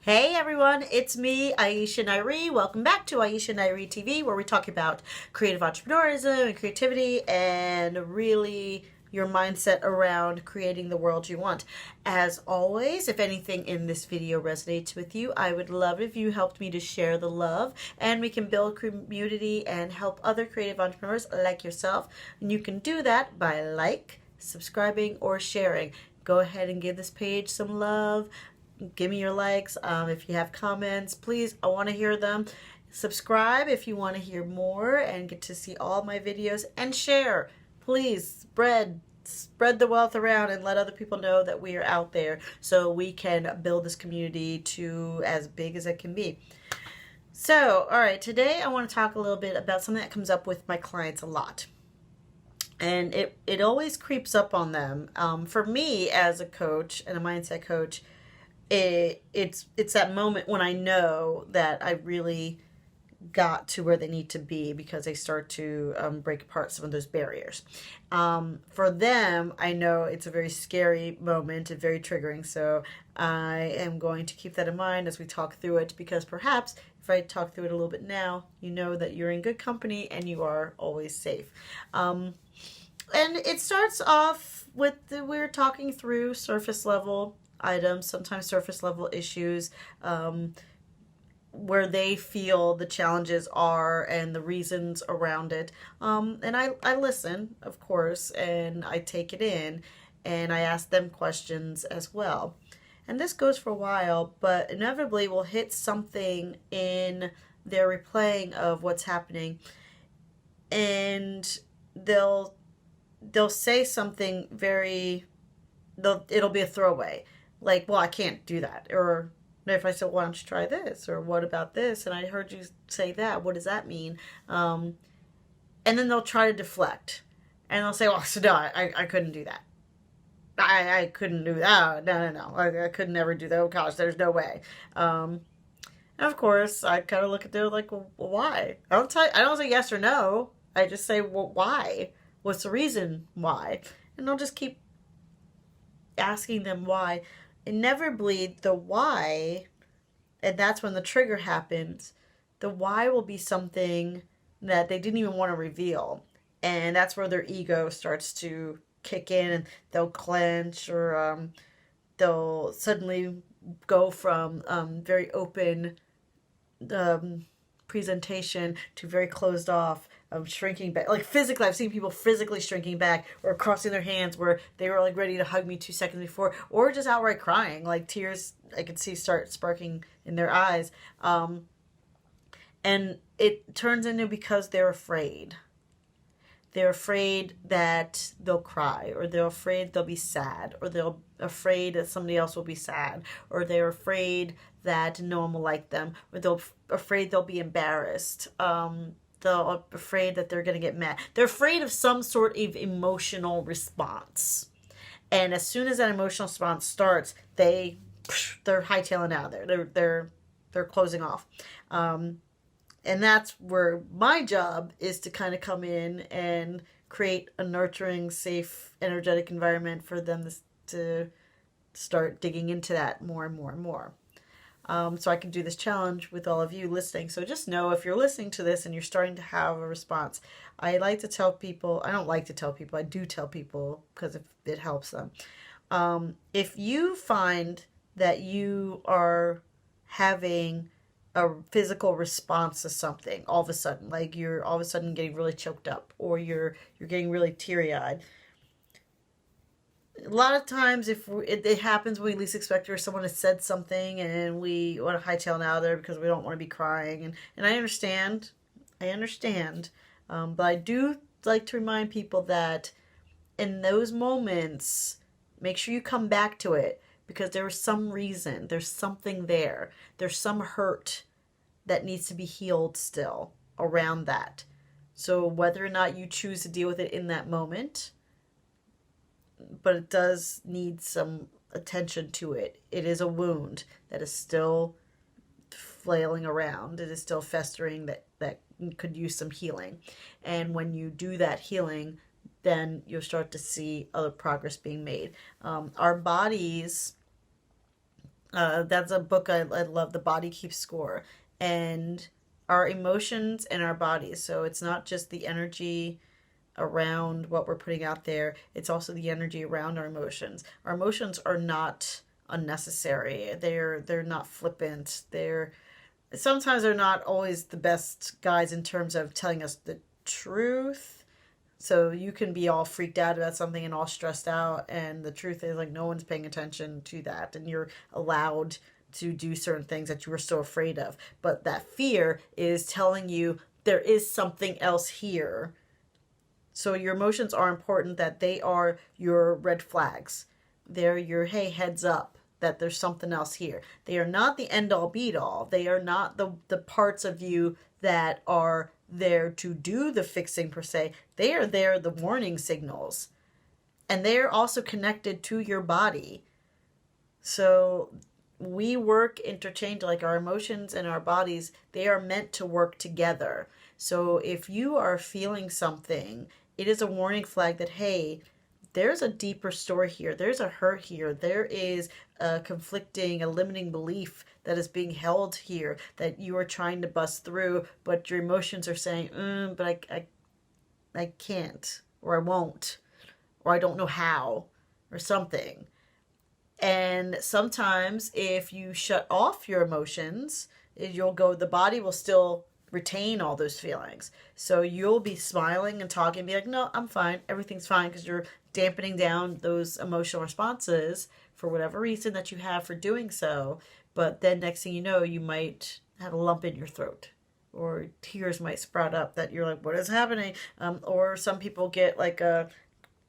Hey everyone, it's me, Aisha Nairi. Welcome back to Aisha Nairi TV, where we talk about creative entrepreneurism and creativity and really your mindset around creating the world you want. As always, if anything in this video resonates with you, I would love if you helped me to share the love and we can build community and help other creative entrepreneurs like yourself. And you can do that by subscribing, or sharing. Go ahead and give this page some love. Give me your likes. If you have comments, please, I want to hear them. Subscribe if you want to hear more and get to see all my videos, and share. Please spread the wealth around and let other people know that we are out there so we can build this community to as big as it can be. So, all right, today I want to talk a little bit about something that comes up with my clients a lot. And it always creeps up on them. For me as a coach and a mindset coach, it's that moment when I know that I really got to where they need to be because they start to break apart some of those barriers. For them, I know it's a very scary moment and very triggering. So I am going to keep that in mind as we talk through it, because perhaps if I talk through it a little bit now, you know that you're in good company and you are always safe. And it starts off with we're talking through surface level items, sometimes surface level issues, where they feel the challenges are and the reasons around it. And I listen, of course, and I take it in and I ask them questions as well. And this goes for a while, but inevitably we'll hit something in their replaying of what's happening, and they'll say something it'll be a throwaway. Like, well, I can't do that. Or if I said, why don't you try this? Or what about this? And I heard you say that. What does that mean? And then they'll try to deflect. And they'll say, well, so no, I couldn't do that. I couldn't do that. No. I could never do that. Oh, gosh, there's no way. And of course, I kind of look at them like, well, why? I don't say yes or no. I just say, well, why? What's the reason why? And I'll just keep asking them why. Inevitably, the why, and that's when the trigger happens, the why will be something that they didn't even want to reveal. And that's where their ego starts to kick in, and they'll clench, or they'll suddenly go from very open presentation to very closed off, shrinking back. Like physically, I've seen people physically shrinking back or crossing their hands where they were like ready to hug me 2 seconds before, or just outright crying, like tears I could see start sparking in their eyes. And it turns into because they're afraid. They're afraid that they'll cry, or they're afraid they'll be sad, or they're afraid that somebody else will be sad, or they're afraid that no one will like them, or they're afraid they'll be embarrassed. They're afraid that they're going to get mad. They're afraid of some sort of emotional response. And as soon as that emotional response starts, they're hightailing out of there. They're closing off. And that's where my job is to kind of come in and create a nurturing, safe, energetic environment for them to start digging into that more and more and more. So I can do this challenge with all of you listening. So just know, if you're listening to this and you're starting to have a response, I like to tell people, I don't like to tell people, I do tell people because it helps them. If you find that you are having a physical response to something all of a sudden, like you're all of a sudden getting really choked up, or you're getting really teary-eyed, a lot of times it happens when we least expect it, or someone has said something and we want to hightail it out of there because we don't want to be crying, and I understand, but I do like to remind people that in those moments, make sure you come back to it, because there is some reason, there's something there's some hurt that needs to be healed still around that. So whether or not you choose to deal with it in that moment, but it does need some attention to it. It is a wound that is still flailing around. It is still festering, that could use some healing. And when you do that healing, then you'll start to see other progress being made. Our bodies That's a book I love, The Body Keeps Score. And our emotions and our bodies. So it's not just the energy around what we're putting out there, it's also the energy around our emotions. Our emotions are not unnecessary. They're not flippant. They're not always the best guides in terms of telling us the truth. So you can be all freaked out about something and all stressed out, and the truth is, like, no one's paying attention to that, and you're allowed to do certain things that you were so afraid of. But that fear is telling you there is something else here. So your emotions are important, that they are your red flags. They're your, hey, heads up, that there's something else here. They are not the end all be all. They are not the parts of you that are there to do the fixing per se. They are there, the warning signals. And they are also connected to your body. So we work interchange, like our emotions and our bodies, they are meant to work together. So if you are feeling something, it is a warning flag that, hey, there's a deeper story here. There's a hurt here. There is a conflicting, a limiting belief that is being held here that you are trying to bust through, but your emotions are saying, but I can't, or I won't, or I don't know how, or something. And sometimes if you shut off your emotions, the body will still retain all those feelings. So you'll be smiling and talking and be like, no, I'm fine. Everything's fine, because you're dampening down those emotional responses for whatever reason that you have for doing so. But then next thing you know, you might have a lump in your throat, or tears might sprout up that you're like, what is happening? Or some people get like a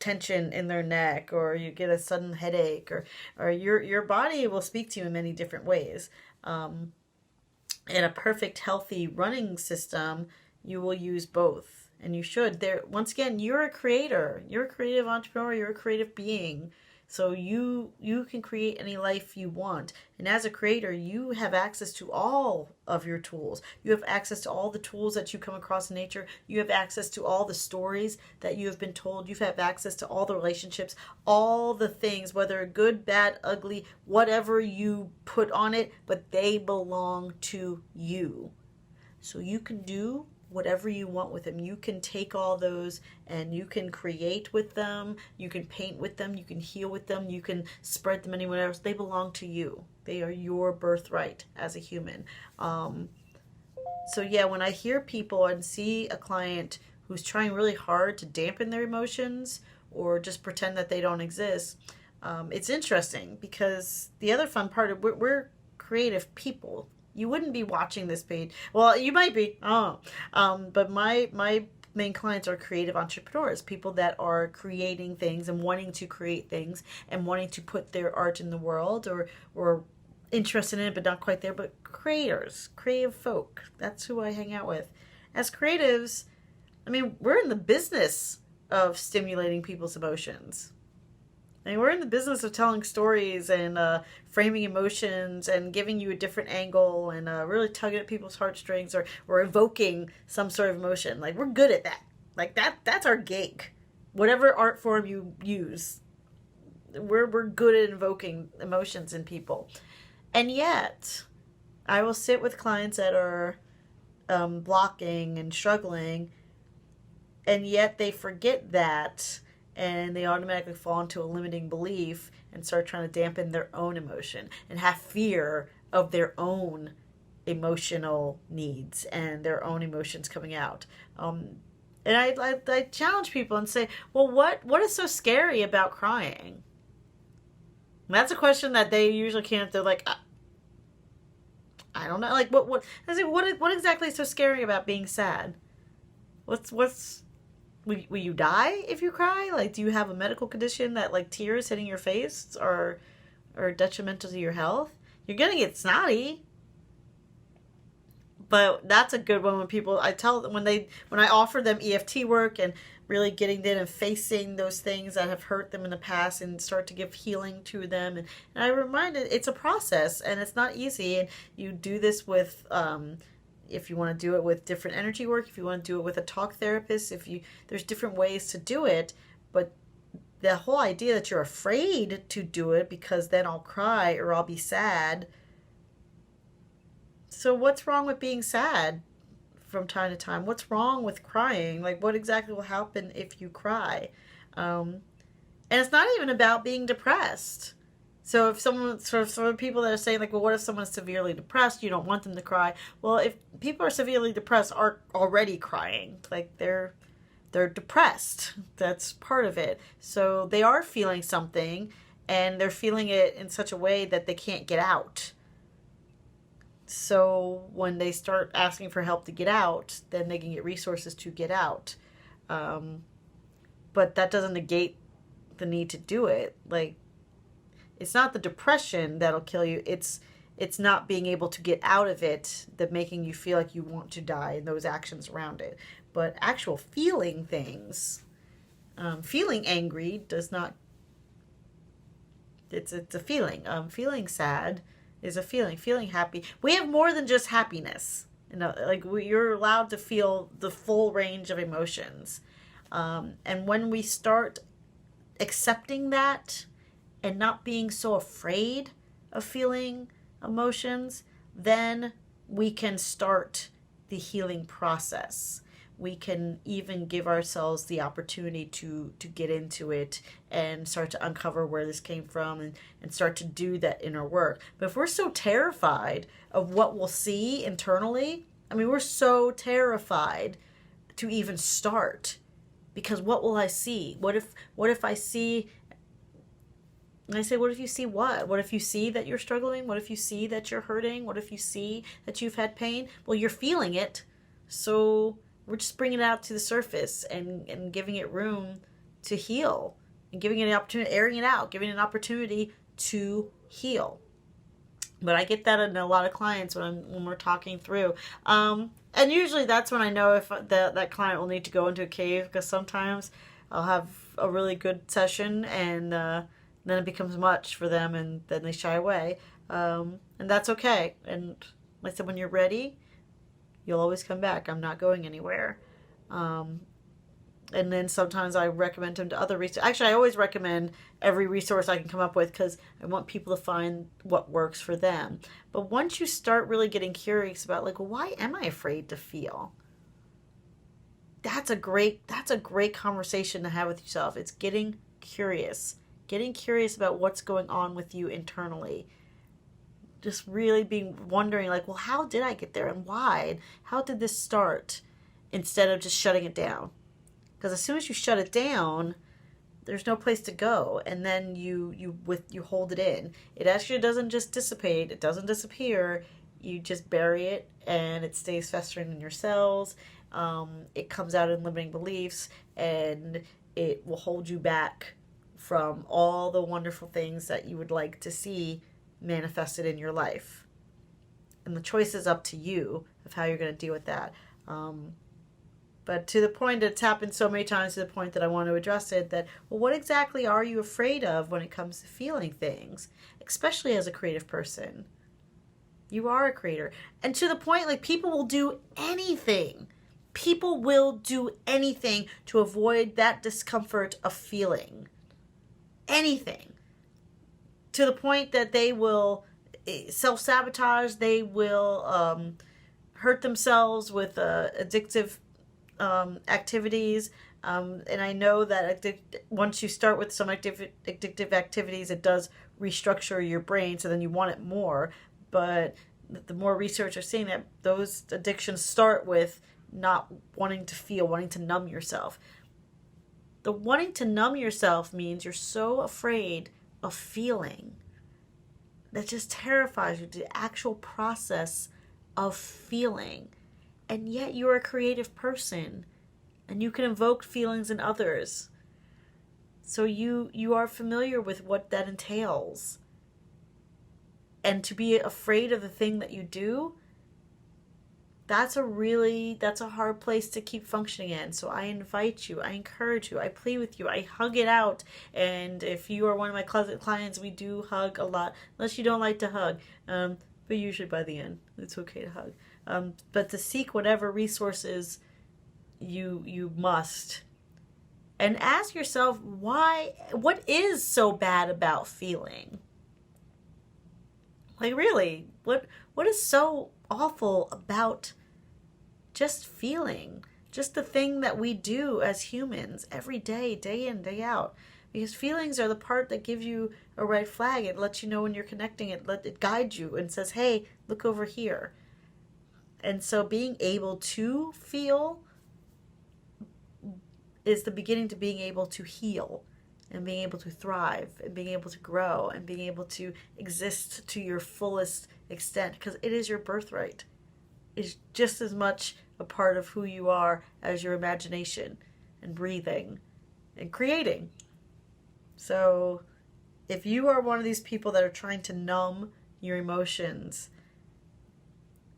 tension in their neck, or you get a sudden headache, or your body will speak to you in many different ways. In a perfect healthy running system, you will use both, and you should. There, once again, you're a creator, you're a creative entrepreneur, you're a creative being. So you can create any life you want. And as a creator, you have access to all of your tools. You have access to all the tools that you come across in nature. You have access to all the stories that you have been told. You have access to all the relationships, all the things, whether good, bad, ugly, whatever you put on it, but they belong to you. So you can do whatever you want with them. You can take all those and you can create with them. You can paint with them. You can heal with them. You can spread them anywhere else. They belong to you. They are your birthright as a human. So yeah, when I hear people and see a client who's trying really hard to dampen their emotions or just pretend that they don't exist, it's interesting, because the other fun part of we're creative people. You wouldn't be watching this page. Well, you might be. But my main clients are creative entrepreneurs, people that are creating things and wanting to create things and wanting to put their art in the world, or interested in it but not quite there. But creators, creative folk. That's who I hang out with. As creatives, I mean, we're in the business of stimulating people's emotions. I mean, we're in the business of telling stories and framing emotions and giving you a different angle and really tugging at people's heartstrings, or evoking some sort of emotion. Like, we're good at that. Like, that's our gig. Whatever art form you use, we're good at invoking emotions in people. And yet, I will sit with clients that are blocking and struggling, and yet they forget that, and they automatically fall into a limiting belief and start trying to dampen their own emotion and have fear of their own emotional needs and their own emotions coming out. And I challenge people and say, well, what is so scary about crying? And that's a question that they usually can't. They're like, I don't know. Like, what? I say, what exactly is so scary about being sad? What's Will you die if you cry? Like, do you have a medical condition that, like, tears hitting your face are detrimental to your health? You're gonna get snotty. But that's a good one when people, I tell them, when I offer them EFT work and really getting in and facing those things that have hurt them in the past and start to give healing to them. And I remind it, it's a process and it's not easy. And you do this with, if you want to do it with different energy work, if you want to do it with a talk therapist, there's different ways to do it, but the whole idea that you're afraid to do it because then I'll cry or I'll be sad. So what's wrong with being sad from time to time? What's wrong with crying? Like, what exactly will happen if you cry? And it's not even about being depressed. So if someone, for people that are saying like, well, what if someone's severely depressed? You don't want them to cry. Well, if people are severely depressed, are already crying, like they're depressed. That's part of it. So they are feeling something, and they're feeling it in such a way that they can't get out. So when they start asking for help to get out, then they can get resources to get out. But that doesn't negate the need to do it. Like, it's not the depression that'll kill you. It's not being able to get out of it that making you feel like you want to die, and those actions around it. But actual feeling things, feeling angry does not. It's a feeling. Feeling sad is a feeling. Feeling happy. We have more than just happiness. You know, like you're allowed to feel the full range of emotions. And when we start accepting that and not being so afraid of feeling emotions, then we can start the healing process. We can even give ourselves the opportunity to get into it and start to uncover where this came from, and start to do that inner work. But if we're so terrified of what we'll see internally, I mean, we're so terrified to even start, because what will I see? What if I see, and I say, what if you see what? What if you see that you're struggling? What if you see that you're hurting? What if you see that you've had pain? Well, you're feeling it. So we're just bringing it out to the surface and giving it room to heal, and giving it an opportunity, airing it out, giving it an opportunity to heal. But I get that in a lot of clients when we're talking through. And usually that's when I know if that client will need to go into a cave, because sometimes I'll have a really good session and then it becomes much for them, and then they shy away. And that's okay. And like I said, when you're ready, you'll always come back. I'm not going anywhere. And then sometimes I recommend them to other resources. Actually, I always recommend every resource I can come up with, because I want people to find what works for them. But once you start really getting curious about, like, well, why am I afraid to feel? That's a great conversation to have with yourself. It's getting curious about what's going on with you internally. Just really wondering, like, well, how did I get there, and why? How did this start? Instead of just shutting it down. Because as soon as you shut it down, there's no place to go, and then you hold it in. It actually doesn't just dissipate. It doesn't disappear. You just bury it, and it stays festering in your cells. It comes out in limiting beliefs, and it will hold you back from all the wonderful things that you would like to see manifested in your life. And the choice is up to you of how you're going to deal with that. But to the point that it's happened so many times, to the point that I want to address it, that, well, what exactly are you afraid of when it comes to feeling things, especially as a creative person? You are a creator. And to the point, like, people will do anything. People will do anything to avoid that discomfort of feeling. Anything. To the point that they will self-sabotage, they will hurt themselves with addictive activities, and I know that once you start with some addictive activities, it does restructure your brain, so then you want it more. But the more research are seeing that those addictions start with not wanting to feel, wanting to numb yourself. The wanting to numb yourself means you're so afraid of feeling that just terrifies you, the actual process of feeling. And yet you're a creative person, and you can evoke feelings in others. So you are familiar with what that entails. And to be afraid of the thing that you do, that's a hard place to keep functioning in. So I invite you, I encourage you, I plead with you, I hug it out. And if you are one of my clients, we do hug a lot, unless you don't like to hug. But usually by the end, it's okay to hug. But to seek whatever resources you must And ask yourself, what is so bad about feeling? Like, really, what is so awful about just feeling? Just the thing that we do as humans every day, day in, day out. Because feelings are the part that gives you a red flag. It lets you know when you're connecting. It guides you and says, hey, look over here. And so being able to feel is the beginning to being able to heal and being able to thrive and being able to grow and being able to exist to your fullest extent, because it is your birthright. It's just as much a part of who you are as your imagination and breathing and creating. So if you are one of these people that are trying to numb your emotions,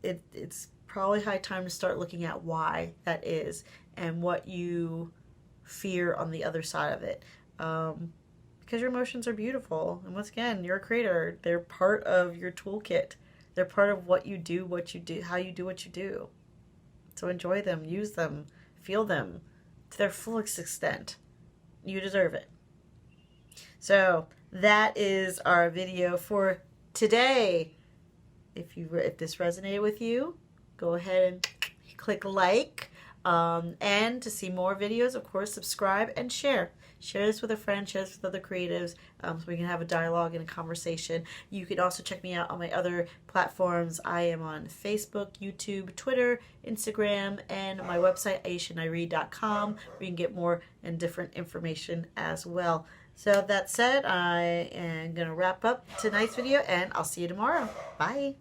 it's probably high time to start looking at why that is and what you fear on the other side of it. Because your emotions are beautiful. And once again, you're a creator. They're part of your toolkit. They're part of what you do, how you do what you do. So enjoy them, use them, feel them to their fullest extent. You deserve it. So that is our video for today. If this resonated with you, go ahead and click like. And to see more videos, of course, subscribe and share. Share this with a friend, share this with other creatives, so we can have a dialogue and a conversation. You can also check me out on my other platforms. I am on Facebook, YouTube, Twitter, Instagram, and my website, aishaniree.com, where you can get more and different information as well. So that said, I am going to wrap up tonight's video, and I'll see you tomorrow. Bye.